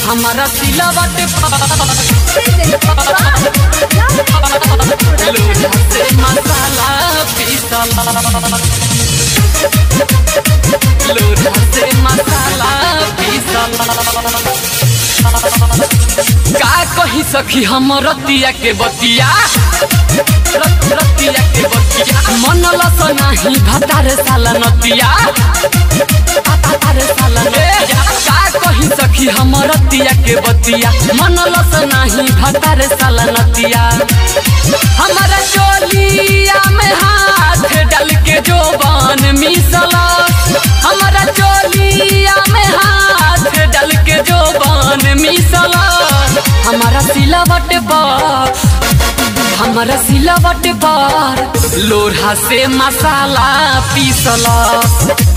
हमारा सिलावट लोढ़ा से मसाला पीसला लोढ़ा से मसाला पीसला का कही सखी हम रतिया के बतिया रतिया के बतिया मन लस नाही भतार साला नतिया भतार साला नतिया का कही सखी हम रतिया के बतिया मन लस नाही भतार साला नतिया हमारा चोलिया में हाथ डाल के जोबान मिसला हमारा चोलिया में हाथ डाल के जोबान मिसला हमारा सिलावट बार लोढ़ा से मसाला पीसला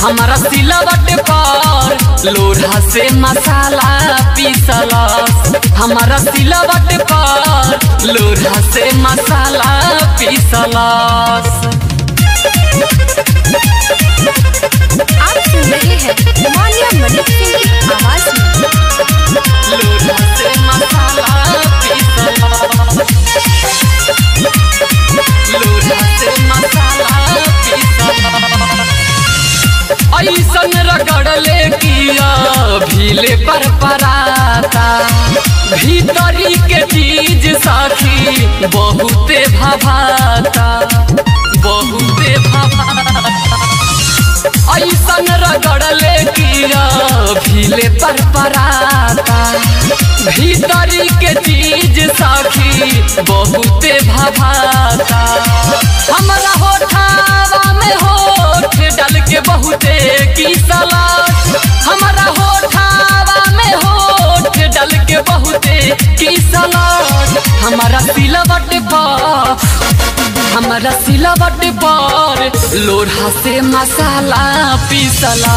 हमारा सिलावट बार लोढ़ा से मसाला पीसला हमारा सिलावट बार लोढ़ा से मसाला पीसला। आप सुन रहे हैं मान्या मलिक सिंह की आवाज में लोढ़ा से मसाला पीसला लोढ़ा से मसाला पीसला ऐसन रगड़ले किया भीले पर पराता भीतरी के चीज साथी बहुते भभाता बहुते भभाता ऐसन रगड़ले किया भीले पर पराता भीतरी के चीज साखी बहुते भभाता हमारा होठावा में होठ डाल के बहुते किसला हमारा होठावा में होठ डाल के बहुते किसला हमारा सिलावट पर लोढ़ा से मसाला पीसला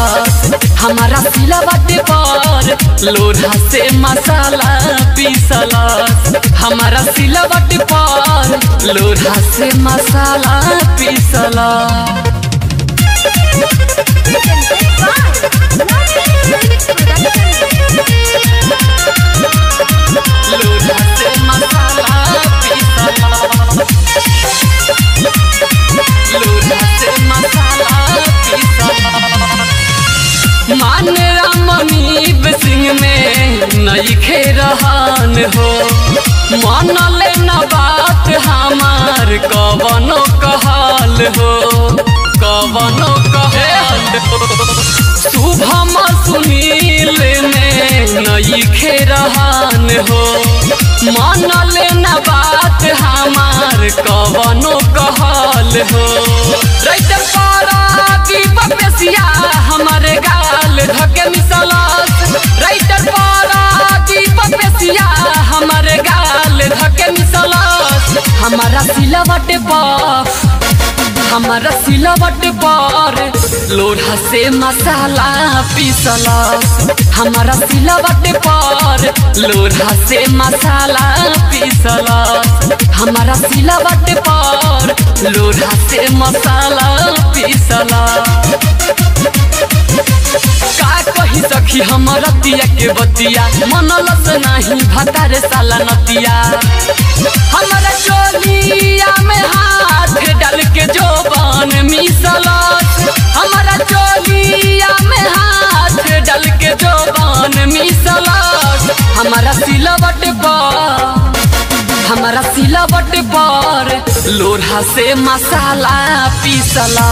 हमारा सिलावट पर लोढ़ा से मसाला पीसला हमारा सिलावट पर लोढ़ा से मसाला पीसला। लोढ़ा से मसाला पीसला लोढ़ा से मसाला पीसला मान रामनीब सिंह में नइखे रहन हो मान ले न बात हमार कवनो कहल हो कवनो कहल हो शुभम सुनील में नइखे रहन हो मान ले न बात हमार कवनो कहल हो रैत पारा की बपेसिया हमारे गाल धके मिसलास रैत पारा की बपेसिया हमारे गाल धके मिसलास हमारा सिलावट पर लोढ़ा से मसाला पीसला हमारा सिलावट पर लोढ़ा से मसाला पीसला हमारा सिलावट पर लोढ़ा से मसाला पीसला का कही सखी हम रतिया के बतिया मन लस नाही भतार साला नतिया हमारा चोलिया में हाथ डाल के जोबान मिसला हमारा चोलिया में हाथ डाल के जोबान मिसला हमारा सिलावट पर लोढ़ा से मसाला पीसला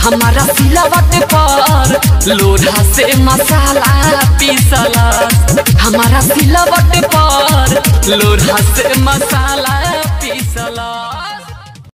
हमारा सिलावट पर लोढ़ा से मसाला पीसला हमारा सिलावट पर लोढ़ा से मसाला पीसला।